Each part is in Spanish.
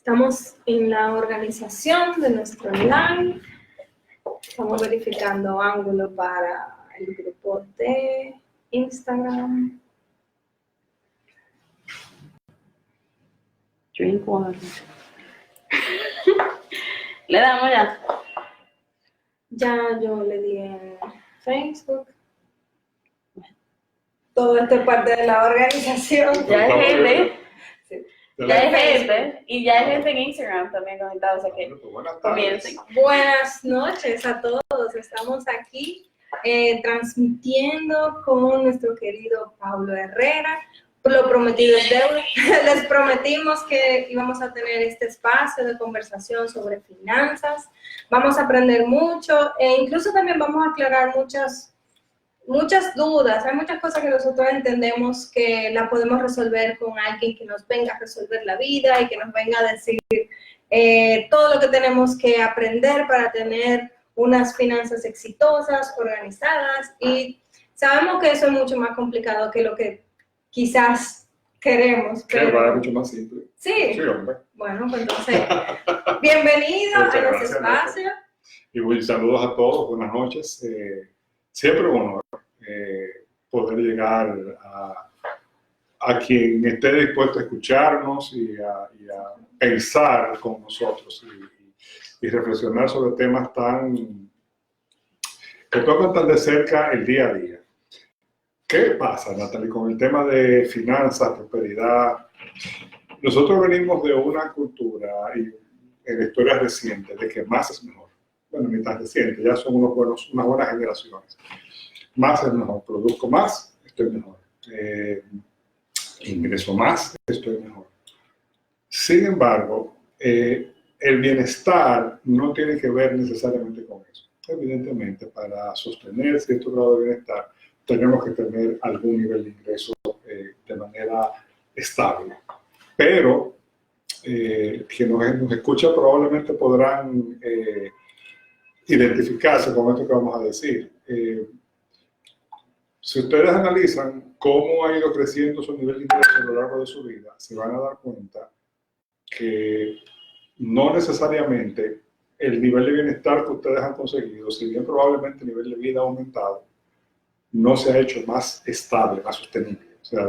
Estamos en la organización de nuestro live. Estamos verificando ángulo para el grupo de Instagram. Drink water. ¿Le damos ya? Ya yo le di en Facebook. Todo esto es parte de la organización. Ya hay gente. Sí. Ya hay gente. Y ya hay gente en Instagram también conectada. O sea que comiencen. Buenas noches a todos. Estamos aquí transmitiendo con nuestro querido Pablo Herrera. Lo prometido es deuda. Les prometimos que íbamos a tener este espacio de conversación sobre finanzas. Vamos a aprender mucho e incluso también vamos a aclarar muchas dudas. Hay muchas cosas que nosotros entendemos que la podemos resolver con alguien que nos venga a resolver la vida y que nos venga a decir todo lo que tenemos que aprender para tener unas finanzas exitosas, organizadas, y sabemos que eso es mucho más complicado que lo que quizás queremos. Pero va a ser mucho más simple. Sí. Sí, hombre. Bueno, pues entonces, bienvenido a este espacio. Y muy saludos a todos, buenas noches. Siempre un honor poder llegar a quien esté dispuesto a escucharnos y a pensar con nosotros y reflexionar sobre temas que tocan tan de cerca el día a día. ¿Qué pasa, Natalie, con el tema de finanzas, prosperidad? Nosotros venimos de una cultura y en la historia reciente de que más es mejor. Bueno, ni tan reciente, ya son unas buenas generaciones. Más es mejor, produzco más, estoy mejor. Ingreso más, estoy mejor. Sin embargo, el bienestar no tiene que ver necesariamente con eso. Evidentemente, para sostener cierto grado de bienestar, tenemos que tener algún nivel de ingreso de manera estable. Pero, quienes nos escuchan probablemente podrán identificarse con esto que vamos a decir. Si ustedes analizan cómo ha ido creciendo su nivel de ingreso a lo largo de su vida, se van a dar cuenta que no necesariamente el nivel de bienestar que ustedes han conseguido, si bien probablemente el nivel de vida ha aumentado, no se ha hecho más estable, más sostenible, o sea,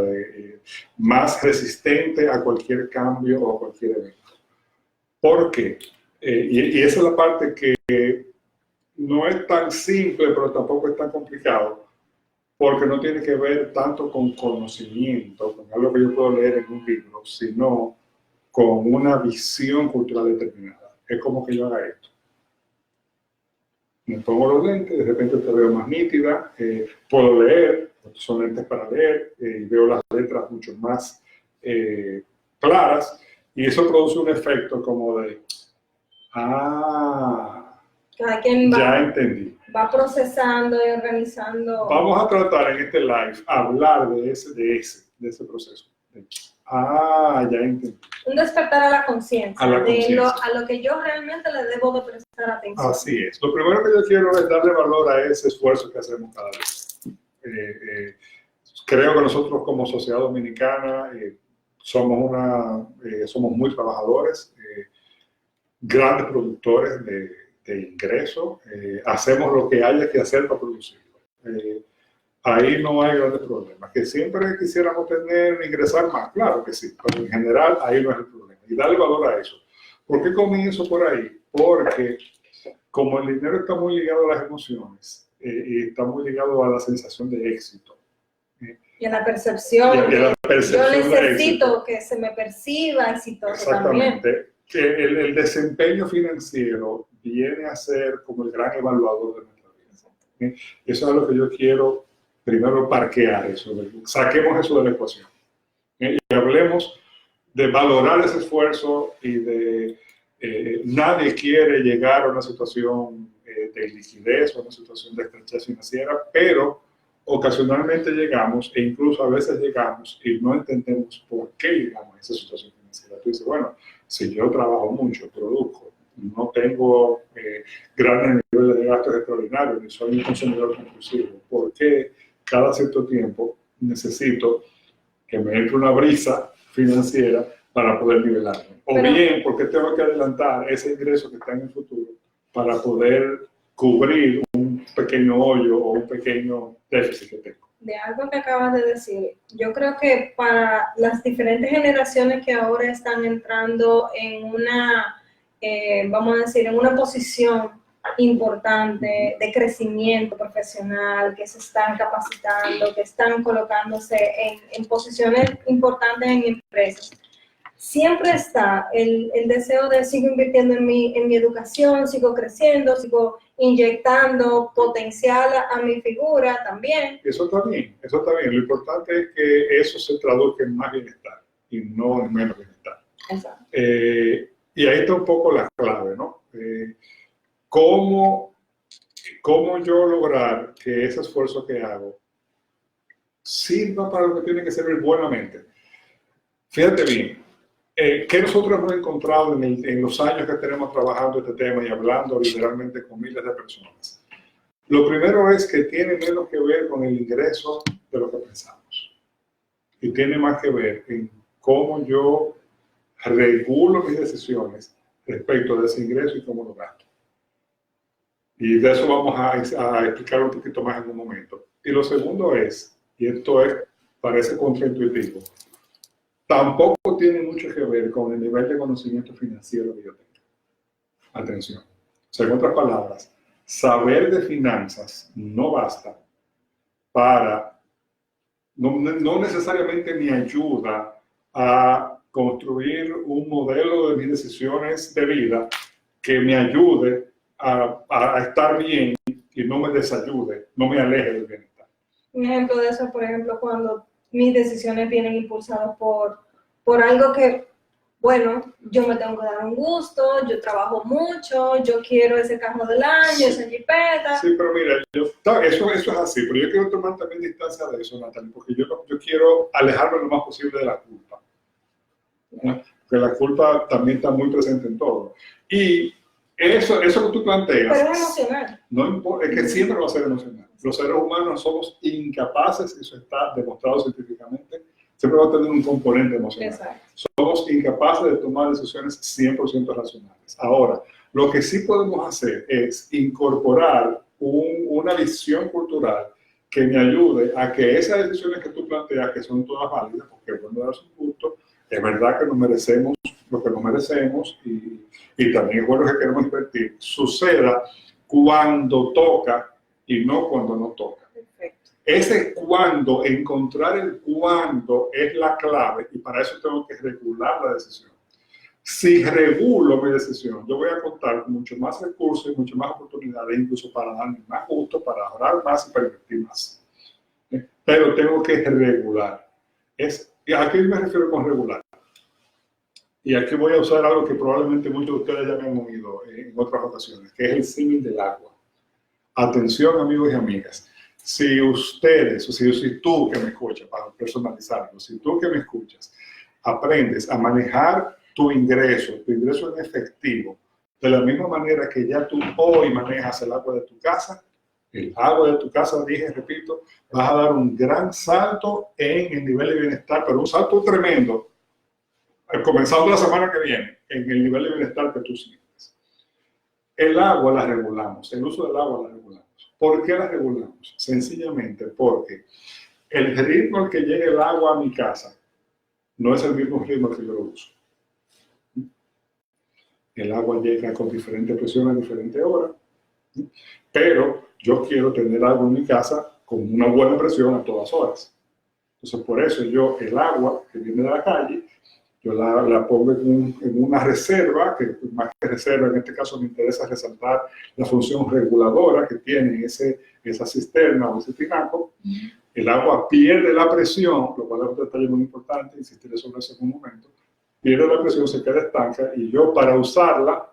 más resistente a cualquier cambio o a cualquier evento. ¿Por qué? Y esa es la parte que no es tan simple, pero tampoco es tan complicado, porque no tiene que ver tanto con conocimiento, con algo que yo puedo leer en un libro, sino con una visión cultural determinada. Es como que yo haga esto. Me pongo los lentes, de repente te veo más nítida, puedo leer, son lentes para leer, veo las letras mucho más claras, y eso produce un efecto como de, cada quien ya entendí. Va procesando y organizando. Vamos a tratar en este live, hablar de ese proceso. Ya entendí. Un despertar a la conciencia, a lo que yo realmente le debo de prestar atención. Así es. Lo primero que yo quiero es darle valor a ese esfuerzo que hacemos cada vez. Creo que nosotros como sociedad dominicana somos muy trabajadores, grandes productores de ingresos, hacemos lo que haya que hacer para producirlo. Ahí no hay grandes problemas. Que siempre quisiéramos ingresar más, claro que sí, pero en general ahí no es el problema. Y darle valor a eso. ¿Por qué comienzo por ahí? Porque como el dinero está muy ligado a las emociones y está muy ligado a la sensación de éxito. Y a la percepción. Yo necesito que se me perciba exitoso. Exactamente. También. Que el desempeño financiero viene a ser como el gran evaluador de nuestra vida. Eso es lo que yo quiero primero parquear eso. Saquemos eso de la ecuación. Y hablemos de valorar ese esfuerzo y de nadie quiere llegar a una situación de liquidez o a una situación de estrechez financiera, pero ocasionalmente llegamos e incluso a veces llegamos y no entendemos por qué llegamos a esa situación financiera. Tú dices, bueno, si yo trabajo mucho, produzco, no tengo grandes niveles de gastos extraordinarios, ni soy un consumidor compulsivo, ¿por qué cada cierto tiempo necesito que me entre una brisa financiera para poder nivelarme. O Pero, bien porque tengo que adelantar ese ingreso que está en el futuro para poder cubrir un pequeño hoyo o un pequeño déficit que tengo. de algo que acabas de decir, yo creo que para las diferentes generaciones que ahora están entrando en una, vamos a decir, en una posición importante de crecimiento profesional, que se están capacitando, que están colocándose en posiciones importantes en empresas, siempre está el deseo de sigo invirtiendo en mi educación, sigo creciendo, sigo inyectando potencial a mi figura también. Eso está bien, eso está bien. Lo importante es que eso se traduzca en más bienestar y no en menos bienestar. Exacto. Y ahí está un poco la clave, ¿no? ¿Cómo yo lograr que ese esfuerzo que hago sirva para lo que tiene que servir buenamente? Fíjate bien, ¿qué nosotros hemos encontrado en los años que tenemos trabajando este tema y hablando literalmente con miles de personas? Lo primero es que tiene menos que ver con el ingreso de lo que pensamos. Y tiene más que ver en cómo yo regulo mis decisiones respecto de ese ingreso y cómo lo gasto. Y de eso vamos a explicar un poquito más en un momento. Y lo segundo es, y esto parece contraintuitivo, tampoco tiene mucho que ver con el nivel de conocimiento financiero que yo tenga. Atención. O sea, en otras palabras, saber de finanzas no basta para, no necesariamente me ayuda a construir un modelo de mis decisiones de vida que me ayude a estar bien y no me desayude, no me aleje del bienestar. Un ejemplo de eso, por ejemplo, cuando mis decisiones vienen impulsadas por algo que, bueno, yo me tengo que dar un gusto, yo trabajo mucho, yo quiero ese carro del año, esa jipeta. Sí, pero mira, eso es así, pero yo quiero tomar también distancia de eso, Natalie, porque yo quiero alejarme lo más posible de la culpa. ¿No? Porque la culpa también está muy presente en todo. Y eso que tú planteas... Pero es emocional. No importa, es que siempre va a ser emocional. Los seres humanos somos incapaces, eso está demostrado científicamente, siempre va a tener un componente emocional. Exacto. Somos incapaces de tomar decisiones 100% racionales. Ahora, lo que sí podemos hacer es incorporar una visión cultural que me ayude a que esas decisiones que tú planteas, que son todas válidas, porque es bueno darse un gusto, es verdad que nos merecemos lo que nos merecemos y también es bueno que queremos invertir, suceda cuando toca y no cuando no toca. Perfecto. Ese cuándo, encontrar el cuándo es la clave y para eso tengo que regular la decisión. Si regulo mi decisión, yo voy a contar con mucho más recursos y mucho más oportunidades, incluso para darme más gusto, para ahorrar más y para invertir más. Pero tengo que regular. ¿A qué me refiero con regular? Y aquí voy a usar algo que probablemente muchos de ustedes ya me han oído en otras ocasiones, que es el símil del agua. Atención, amigos y amigas. Si ustedes, o si tú que me escuchas, para personalizarlo, si tú que me escuchas, aprendes a manejar tu ingreso en efectivo, de la misma manera que ya tú hoy manejas el agua de tu casa, el agua de tu casa, repito, vas a dar un gran salto en el nivel de bienestar, pero un salto tremendo, comenzando la semana que viene, en el nivel de bienestar que tú sientes. El agua la regulamos, el uso del agua la regulamos. ¿Por qué la regulamos? Sencillamente porque el ritmo al que llegue el agua a mi casa no es el mismo ritmo al que yo lo uso. El agua llega con diferente presión a diferentes horas, pero yo quiero tener agua en mi casa con una buena presión a todas horas. Entonces, por eso el agua que viene de la calle, yo la pongo en una reserva, que más que reserva, en este caso me interesa resaltar la función reguladora que tiene esa cisterna o ese tinaco. El agua pierde la presión, lo cual es un detalle muy importante, insistiré sobre eso en un momento. Pierde la presión, se queda estanca y yo para usarla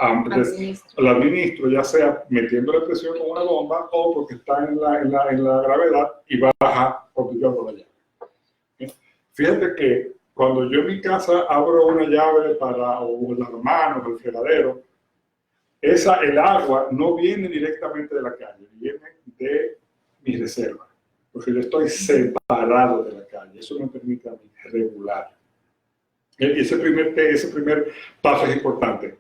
la administro, ya sea metiéndole presión con una bomba o porque está en la gravedad y baja porque yo abro la llave. Fíjate que cuando yo en mi casa abro una llave o las manos, el fregadero, el agua no viene directamente de la calle, viene de mi reserva, porque yo estoy separado de la calle. Eso me permite a mí regular. Ese primer paso es importante.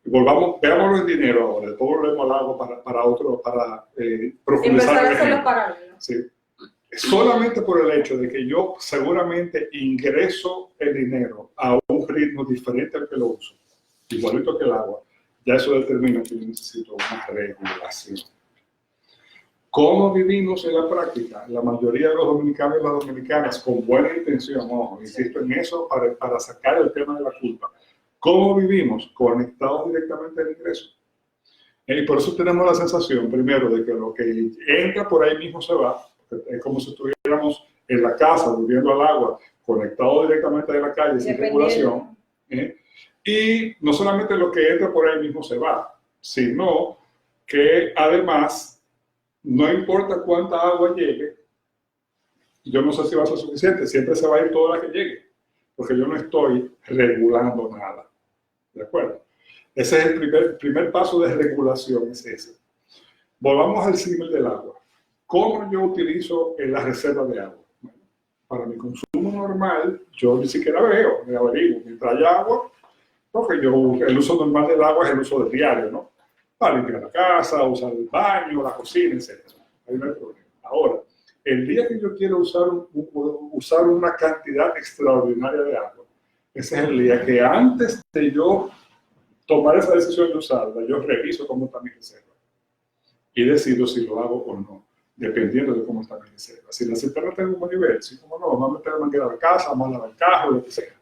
Veámoslo en dinero ahora, después volvemos al agua para profundizar. Empezar a hacerlo paralelo. Sí. Solamente por el hecho de que yo seguramente ingreso el dinero a un ritmo diferente al que lo uso, igualito que el agua, ya eso determina que yo necesito una regulación. ¿Cómo vivimos en la práctica? La mayoría de los dominicanos y las dominicanas, con buena intención, ojo, insisto en eso para sacar el tema de la culpa. ¿Cómo vivimos? Conectados directamente al ingreso. Y por eso tenemos la sensación, primero, de que lo que entra por ahí mismo se va. Es como si estuviéramos en la casa, volviendo al agua, conectados directamente de la calle, sin regulación. Y no solamente lo que entra por ahí mismo se va, sino que además, no importa cuánta agua llegue, yo no sé si va a ser suficiente, siempre se va a ir toda la que llegue, porque yo no estoy regulando nada. ¿De acuerdo? Ese es el primer paso de regulación, es ese. Volvamos al símil del agua. ¿Cómo yo utilizo la reserva de agua? Bueno, para mi consumo normal, yo ni siquiera veo, me averiguo. Mientras hay agua, porque el uso normal del agua es el uso del diario, ¿no? Para limpiar la casa, usar el baño, la cocina, etc. Ahí no hay problema. Ahora, el día que yo quiero usar una cantidad extraordinaria de agua, ese es el día que antes de yo tomar esa decisión de usarla, yo reviso cómo está mi reserva y decido si lo hago o no, dependiendo de cómo está mi reserva. Si la cisterna está en un buen nivel, si como no, vamos a meter la manguera a la casa, vamos a lavar el carro, lo que sea.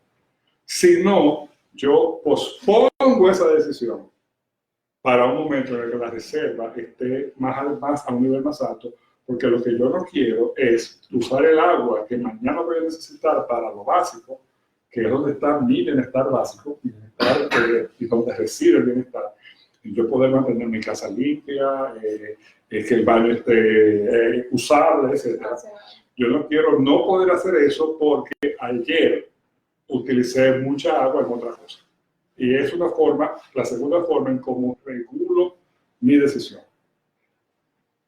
Si no, yo pospongo esa decisión para un momento en el que la reserva esté a un nivel más alto, porque lo que yo no quiero es usar el agua que mañana voy a necesitar para lo básico, que es donde está mi bienestar básico, y donde reside el bienestar, y yo poder mantener mi casa limpia, que el baño esté usable, etc. Yo no quiero no poder hacer eso porque ayer utilicé mucha agua en otra cosa. Y es una forma, la segunda forma en cómo regulo mi decisión.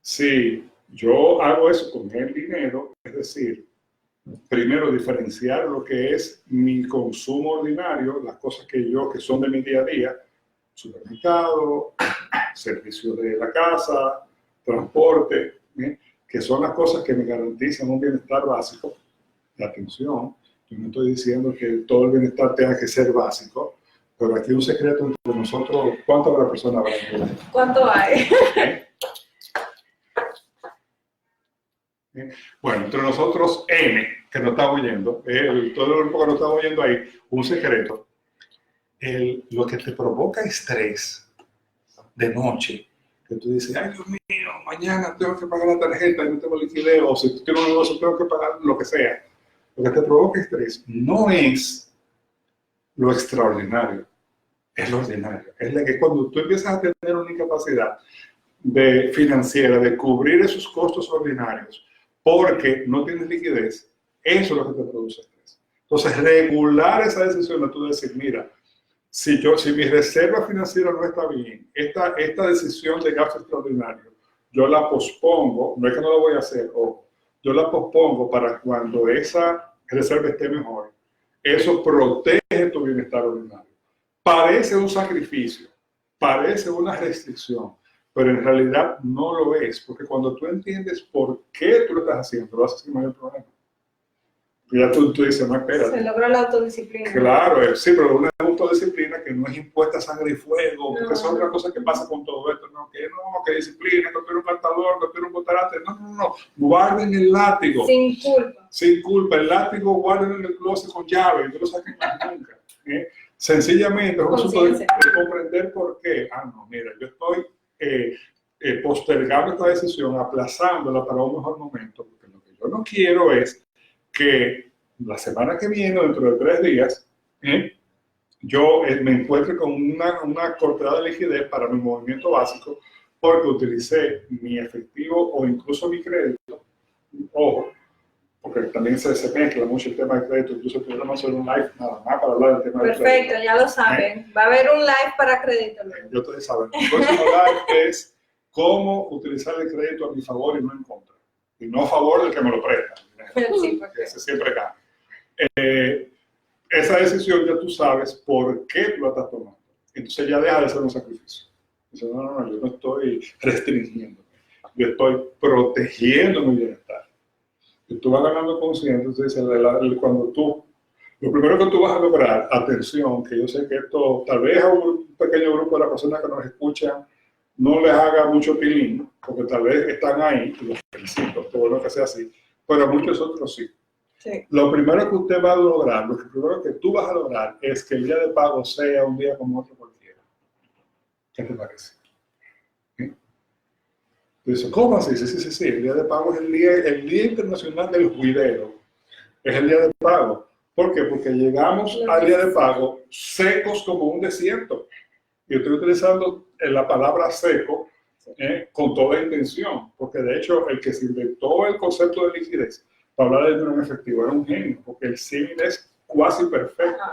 Si yo hago eso con el dinero, es decir, primero diferenciar lo que es mi consumo ordinario, las cosas que son de mi día a día, supermercado, servicio de la casa, transporte, que son las cosas que me garantizan un bienestar básico. De atención, yo no estoy diciendo que todo el bienestar tenga que ser básico, pero aquí un secreto entre nosotros, ¿cuántas habrá personas habrá? ¿Cuánto hay? Bueno, entre nosotros, N, que nos está oyendo, todo el grupo que nos está oyendo ahí, un secreto. Lo que te provoca estrés de noche, que tú dices, ay Dios mío, mañana tengo que pagar la tarjeta y no tengo liquidez, o si tú tienes un negocio tengo que pagar lo que sea. Lo que te provoca estrés no es lo extraordinario, es lo ordinario. Es la que cuando tú empiezas a tener una incapacidad financiera de cubrir esos costos ordinarios porque no tienes liquidez, eso es lo que te produce estrés. Entonces, regular esa decisión de tú decir, mira, si mi reserva financiera no está bien, esta decisión de gasto extraordinario, yo la pospongo, no es que no lo voy a hacer, ojo, yo la pospongo para cuando esa reserva esté mejor. Eso protege tu bienestar ordinario. Parece un sacrificio, parece una restricción, pero en realidad no lo es, porque cuando tú entiendes por qué tú lo estás haciendo, lo haces sin mayor problema. Ya tú dices, no, espérate. Se logra la autodisciplina. Claro, sí, pero una autodisciplina que no es impuesta a sangre y fuego, porque eso es otra cosa que pasa con todo esto, que disciplina, que tú eres un cantador, que tú eres un botarate, no, guarden el látigo. Sin culpa. Sin culpa, el látigo guarden en el closet con llave, no lo saquen más nunca. Sencillamente, es un asunto de comprender por qué. No, mira, yo estoy postergando esta decisión, aplazándola para un mejor momento, porque lo que yo no quiero es que la semana que viene, dentro de 3 días, yo me encuentre con una cortada de liquidez para mi movimiento básico porque utilicé mi efectivo o incluso mi crédito. Ojo, porque también se mezcla mucho el tema de crédito. Incluso podemos hacer un live nada más para hablar del tema de crédito. Perfecto, ya lo saben. Va a haber un live para crédito. Ya ustedes saben. El próximo live es cómo utilizar el crédito a mi favor y no en contra. Y no a favor del que me lo presta. Sí, que se siempre gana. esa decisión ya tú sabes por qué tú la estás tomando. Entonces ya deja de ser un sacrificio. Dice, no, yo no estoy restringiendo, yo estoy protegiendo mi bienestar. Y tú vas ganando conciencia, entonces cuando tú, lo primero que tú vas a lograr, atención, que yo sé que esto, tal vez a un pequeño grupo de las personas que nos escuchan no les haga mucho pilín, porque tal vez están ahí, y los felicito, todo lo que sea así, pero a muchos otros sí. Sí. Lo primero que usted va a lograr, lo primero que tú vas a lograr es que el día de pago sea un día como otro cualquiera. ¿Qué te parece? ¿Sí? Dice, ¿cómo así? Sí. El día de pago es el día internacional del juidero. Es el día de pago. ¿Por qué? Porque llegamos al día de pago secos como un desierto. Y estoy utilizando la palabra seco con toda intención, porque de hecho el que se inventó el concepto de liquidez para hablar de dinero en efectivo era un genio, porque el símil es cuasi perfecto.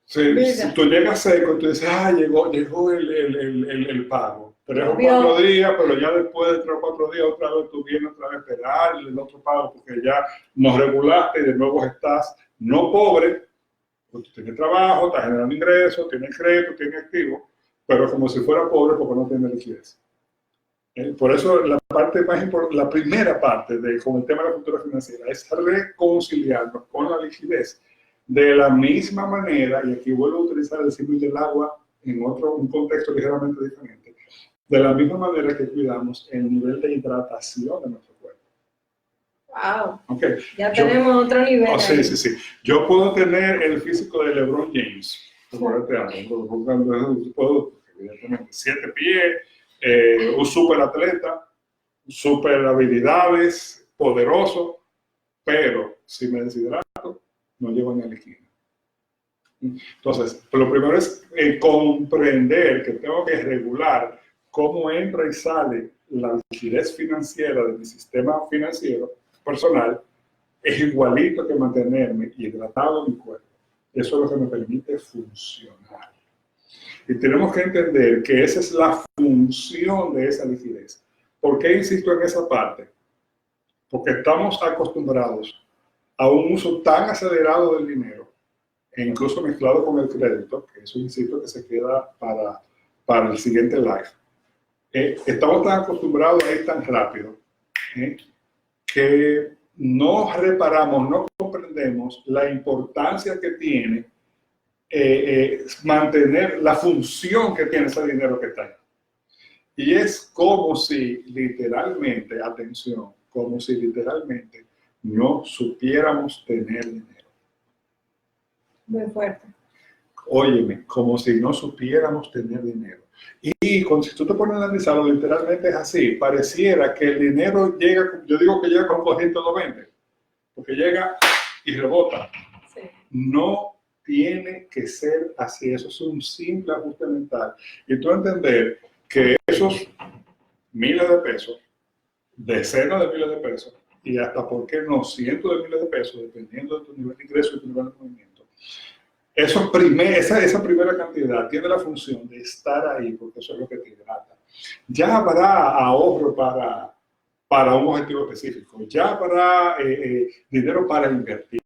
Si tú llegas seco, tú dices, llegó el pago. 3 o 4 días, pero ya después de 3 o 4 días otra vez tú vienes otra vez a esperar el otro pago, porque ya nos regulaste y de nuevo estás no pobre, porque tú tienes trabajo, estás generando ingresos, tienes crédito, tienes activo, pero como si fuera pobre porque no tienes liquidez. Por eso la parte más importante, la primera parte con el tema de la cultura financiera es reconciliarnos con la liquidez de la misma manera, y aquí vuelvo a utilizar el símil del agua en un contexto ligeramente diferente, de la misma manera que cuidamos el nivel de hidratación de nuestro cuerpo. Wow. Okay. Ya tenemos otro nivel. Sí. Yo puedo tener el físico de LeBron James, puedo, evidentemente, 7 pies, un super atleta, super habilidades, poderoso, pero si me deshidrato, no llego ni a la esquina. Entonces, lo primero es comprender que tengo que regular cómo entra y sale la liquidez financiera de mi sistema financiero personal, es igualito que mantenerme hidratado en mi cuerpo. Eso es lo que me permite funcionar. Y tenemos que entender que esa es la función de esa liquidez. ¿Por qué insisto en esa parte? Porque estamos acostumbrados a un uso tan acelerado del dinero, e incluso mezclado con el crédito, que eso insisto que se queda para el siguiente live. Estamos tan acostumbrados a ir tan rápido que no reparamos, no comprendemos la importancia que tiene mantener la función que tiene ese dinero que está ahí. Y es como si literalmente, atención, como si literalmente no supiéramos tener dinero. Muy fuerte. Óyeme, como si no supiéramos tener dinero. Y si tú te pones a analizarlo, literalmente es así. Pareciera que el dinero llega, yo digo que llega con coeficiente 220, porque llega y rebota. Sí. No tiene que ser así. Eso es un simple ajuste mental. Y tú entender que esos miles de pesos, decenas de miles de pesos, y hasta, ¿por qué no?, cientos de miles de pesos, dependiendo de tu nivel de ingreso y tu nivel de movimiento. Esa primera cantidad tiene la función de estar ahí, porque eso es lo que te hidrata. Ya habrá ahorro para un objetivo específico, ya habrá dinero para invertir.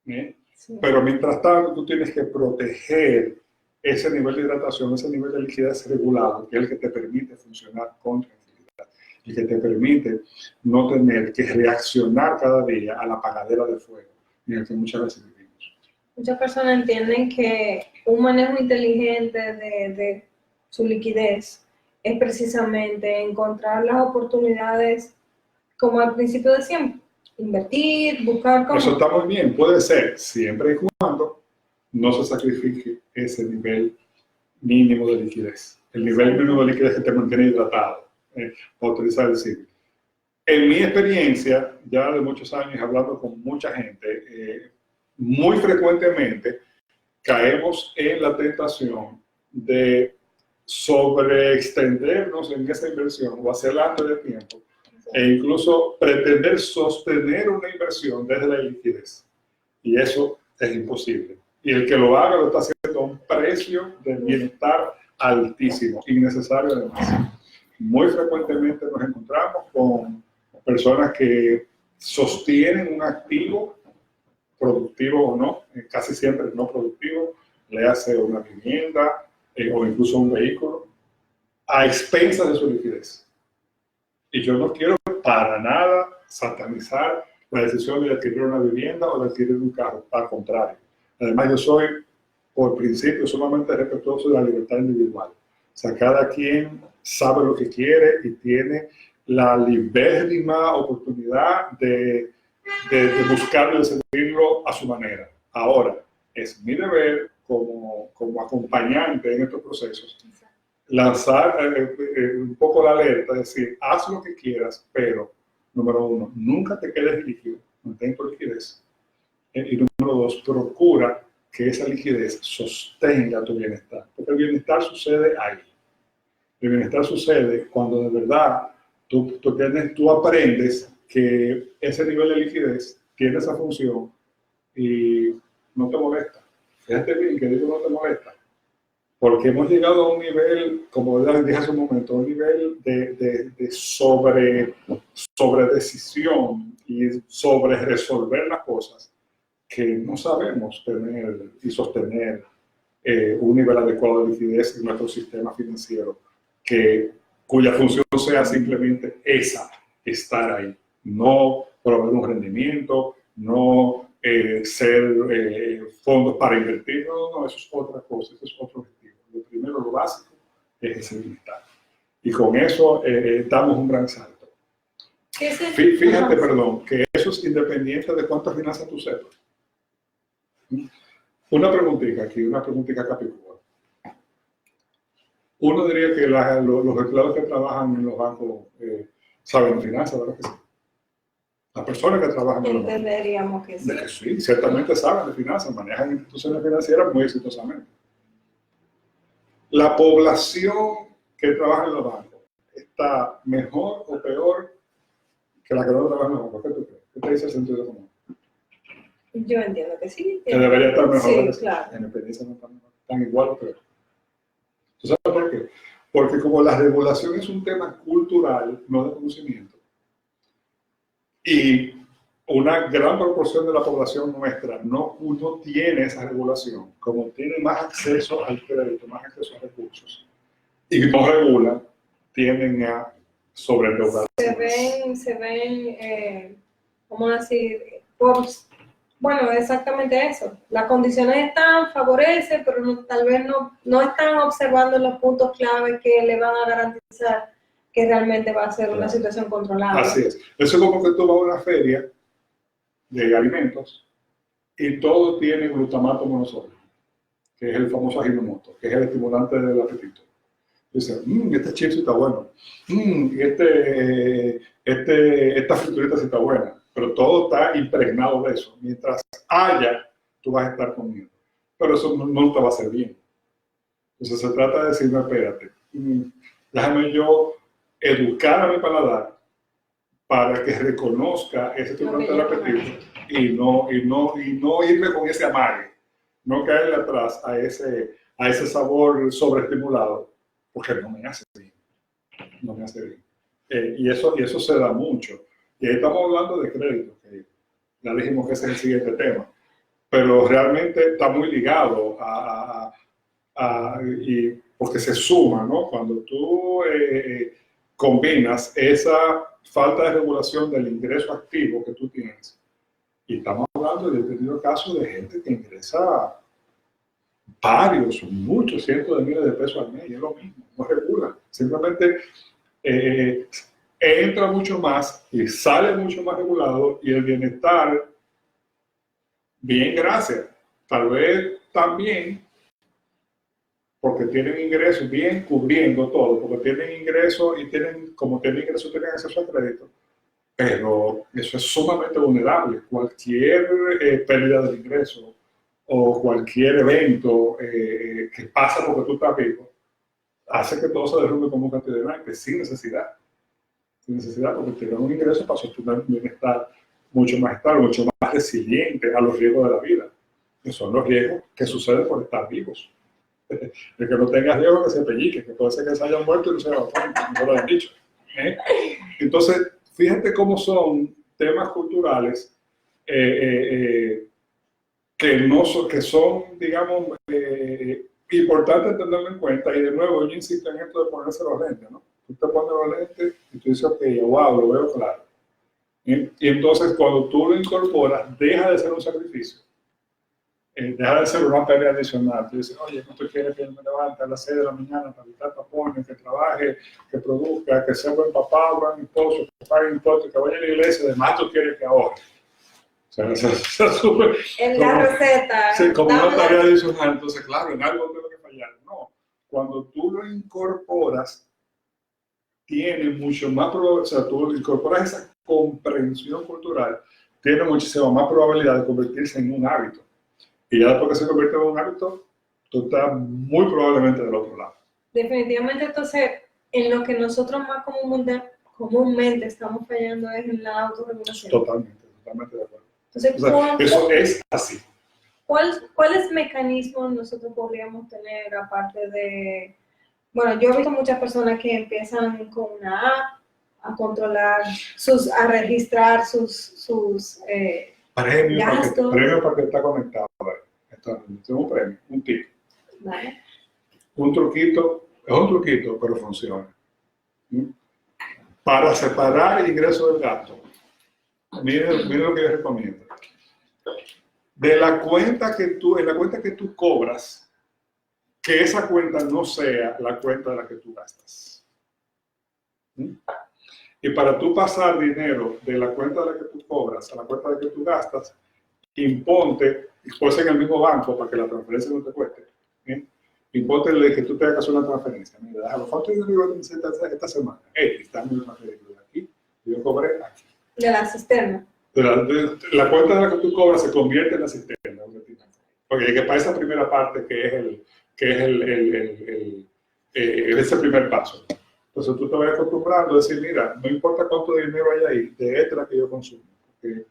Sí. Pero mientras tanto, tú tienes que proteger ese nivel de hidratación, ese nivel de liquidez regulado, que es el que te permite funcionar con tranquilidad y que te permite no tener que reaccionar cada día a la apagadera de fuego en el que muchas veces vivimos. Muchas personas entienden que un manejo inteligente de su liquidez es precisamente encontrar las oportunidades como al principio de siempre. Invertir, buscar cómo. Eso está muy bien, puede ser, siempre y cuando no se sacrifique ese nivel mínimo de liquidez. El nivel mínimo de liquidez que te mantiene hidratado, para utilizar el símil. En mi experiencia, ya de muchos años hablando con mucha gente, muy frecuentemente caemos en la tentación de sobreextendernos en esa inversión o hacerla antes de tiempo, e incluso pretender sostener una inversión desde la liquidez. Y eso es imposible. Y el que lo haga lo está haciendo a un precio de bienestar altísimo, innecesario además. Muy frecuentemente nos encontramos con personas que sostienen un activo productivo o no, casi siempre no productivo, le hace una vivienda o incluso un vehículo, a expensas de su liquidez. Y yo no quiero para nada satanizar la decisión de adquirir una vivienda o de adquirir un carro, al contrario. Además, yo soy, por principio, sumamente respetuoso de la libertad individual. O sea, cada quien sabe lo que quiere y tiene la libérrima oportunidad de buscarlo y de seguirlo a su manera. Ahora, es mi deber como acompañante en estos procesos lanzar un poco la alerta, decir, haz lo que quieras, pero, número uno, nunca te quedes líquido, mantén tu liquidez. Y número dos, procura que esa liquidez sostenga tu bienestar, porque el bienestar sucede ahí. El bienestar sucede cuando de verdad tú aprendes que ese nivel de liquidez tiene esa función y no te molesta. Fíjate bien que digo no te molesta, porque hemos llegado a un nivel, como les dije hace un momento, un nivel de sobredecisión y sobre resolver las cosas que no sabemos tener y sostener un nivel adecuado de liquidez en nuestro sistema financiero, cuya función sea simplemente esa, estar ahí, no proveer un rendimiento, no ser fondos para invertir, no, eso es otra cosa, eso es otro objetivo. Lo primero, lo básico, es ese bienestar. Y con eso damos un gran salto. Fíjate, perdón, que eso es independiente de cuántas finanzas tú sepas. Una preguntita aquí, una preguntita capicúa. Uno diría que los empleados que trabajan en los bancos saben de finanzas, ¿verdad que sí? Las personas que trabajan en los bancos. Entenderíamos que sí. Sí, ciertamente saben de finanzas, manejan instituciones financieras muy exitosamente. La población que trabaja en los bancos está mejor o peor que la que no trabaja en los bancos. ¿Qué tú crees? ¿Qué te dice el sentido común? Yo entiendo que sí. Que debería estar mejor. Sí, claro. En experiencia no están igual o peor. ¿Tú sabes por qué? Porque como la regulación es un tema cultural, no de conocimiento, y una gran proporción de la población nuestra no tiene esa regulación, como tiene más acceso al crédito, más acceso a recursos, y no regulan, tienden a sobreendeudarse. Se ven, ¿cómo decir? Bueno, exactamente eso. Las condiciones favorecen, pero tal vez no están observando los puntos clave que le van a garantizar que realmente va a ser una situación controlada. Así es. Eso es como que tú vas a una feria de alimentos y todo tiene glutamato monosódico, que es el famoso Ajinomoto, que es el estimulante del apetito. Dice, este chip sí está bueno, esta friturita sí está buena, pero todo está impregnado de eso. Mientras haya, tú vas a estar comiendo, pero eso no te va a hacer bien. Entonces se trata de decirme, espérate, déjame yo educar a mi paladar para que reconozca ese estimulante del apetito y no irme con ese amague, no caerle atrás a ese sabor sobreestimulado, porque no me hace bien. No me hace bien. Y eso se da mucho. Y ahí estamos hablando de crédito, que ya dijimos que ese es el siguiente tema. Pero realmente está muy ligado y porque se suma, ¿no? Cuando tú combinas esa falta de regulación del ingreso activo que tú tienes, y estamos hablando de tenido casos de gente que ingresa varios, muchos cientos de miles de pesos al mes, y es lo mismo, no regula, simplemente entra mucho más y sale mucho más regulado, y el bienestar, bien, gracias, tal vez también porque tienen ingresos bien cubriendo todo, porque tienen ingresos y como tienen ingresos tienen acceso a crédito, pero eso es sumamente vulnerable. Cualquier pérdida del ingreso o cualquier evento que pasa porque tú estás vivo, hace que todo se derrumbe como un catedral, sin necesidad. Sin necesidad, porque tienen un ingreso para sostener un bienestar mucho más estable, mucho más resiliente a los riesgos de la vida, que son los riesgos que suceden por estar vivos. De que no tengas riesgo que se pellique, que puede ser que se hayan muerto y no se hayan muerto, no lo han dicho. Entonces, fíjate cómo son temas culturales que son, digamos, importantes tenerlo en cuenta. Y de nuevo, yo insisto en esto de ponerse los lentes, ¿no? Tú te pones los lentes y tú dices, ok, wow, lo veo claro. Y entonces, cuando tú lo incorporas, deja de ser un sacrificio. Deja de ser una pelea adicional. Tú dices, oye, ¿no tú quieres que yo me levante a las 6 de la mañana para evitar tapones, que trabaje, que produzca, que sea buen papá, buen esposo, que pague impuestos, que vaya a la iglesia? Además, tú quieres que ahorre. O sea, eso sube. En la receta. Sí, como una tarea adicional. Entonces, claro, en algo tengo que fallar. No. Cuando tú lo incorporas, tiene mucho más probabilidad, o sea, tú incorporas esa comprensión cultural, tiene muchísima más probabilidad de convertirse en un hábito. Y ya después que se convierte en un hábito, tú estás muy probablemente del otro lado. Definitivamente, entonces, en lo que nosotros más comúnmente estamos fallando es en la autorregulación. Totalmente de acuerdo. Entonces, O sea, eso es así. ¿Cuáles mecanismos nosotros podríamos tener aparte de... Bueno, yo he visto muchas personas que empiezan con una app a controlar, a registrar sus gastos. Premio para que está conectado. Tengo un premio, un tip. Vale. Un truquito, es un truquito, pero funciona. Para separar el ingreso del gasto, miren lo que yo recomiendo. De la cuenta en la cuenta que tú cobras, que esa cuenta no sea la cuenta de la que tú gastas. Y para tú pasar dinero de la cuenta de la que tú cobras a la cuenta de la que tú gastas, imponte, y puede ser en el mismo banco para que la transferencia no te cueste, imponte que tú tengas que hacer una transferencia. Mira, déjame, ¿cuánto dinero necesitas esta semana? Está mi transferencia de aquí, yo cobré aquí. De la cisterna. La cuenta de la que tú cobras se convierte en la cisterna. Porque que para esa primera parte que es ese primer paso. Entonces tú te vas acostumbrando a decir, mira, no importa cuánto dinero hay ahí, de extra que yo consumo, porque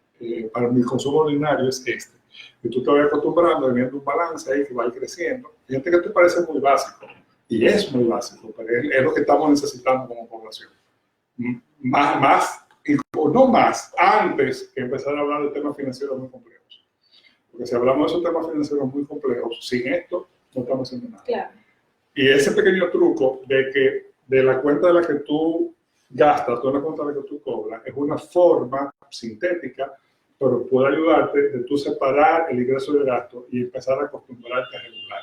para mi consumo ordinario es este. Y tú te vas acostumbrando, viendo un balance ahí que va creciendo. Fíjate que te parece muy básico, y es muy básico, pero es lo que estamos necesitando como población. Antes que empezar a hablar de temas financieros muy complejos. Porque si hablamos de esos temas financieros muy complejos, sin esto no estamos haciendo nada. Claro. Y ese pequeño truco de que de la cuenta de la que tú gastas, toda la cuenta de la que tú cobras, es una forma sintética, pero puede ayudarte de tú separar el ingreso del gasto y empezar a acostumbrarte a regular.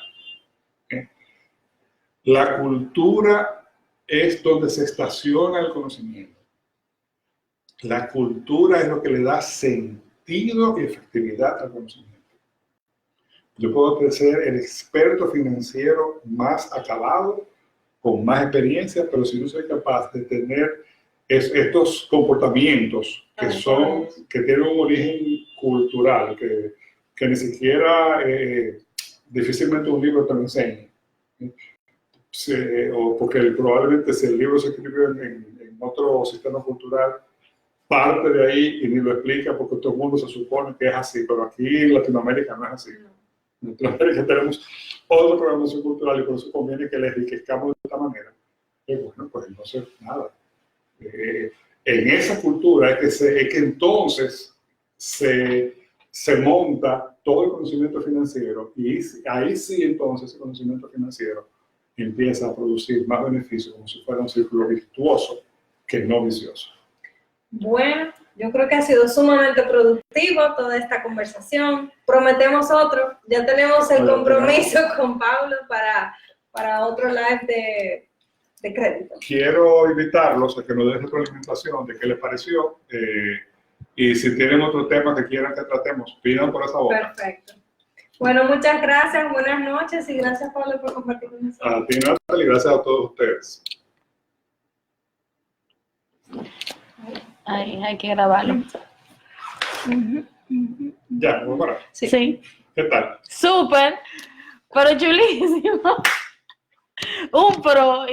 La cultura es donde se estaciona el conocimiento. La cultura es lo que le da sentido y efectividad al conocimiento. Yo puedo ser el experto financiero más acabado, con más experiencia, pero si no soy capaz de tener estos comportamientos que tienen un origen cultural, que ni siquiera difícilmente un libro te lo enseña. O porque probablemente si el libro se escribió en otro sistema cultural, parte de ahí y ni lo explica porque todo el mundo se supone que es así, pero aquí en Latinoamérica no es así. En Latinoamérica tenemos otra programación cultural y por eso conviene que les enriquezcamos de esta manera. Y bueno, pues entonces nada. En esa cultura es que entonces se monta todo el conocimiento financiero y ahí sí entonces el conocimiento financiero empieza a producir más beneficios como si fuera un círculo virtuoso que no vicioso. Bueno, yo creo que ha sido sumamente productivo toda esta conversación. Prometemos otro. Ya tenemos el compromiso con Pablo para otro live de crédito. Quiero invitarlos a que nos den retroalimentación de qué les pareció y si tienen otro tema que quieran que tratemos, pidan por esa boca. Perfecto. Bueno, muchas gracias, buenas noches y gracias, Pablo, por compartir con nosotros. A ti, Natalie, y gracias a todos ustedes. Ay, hay que grabarlo. Ya, vamos para. Sí. ¿Qué tal? Súper, pero chulísimo. Un pro.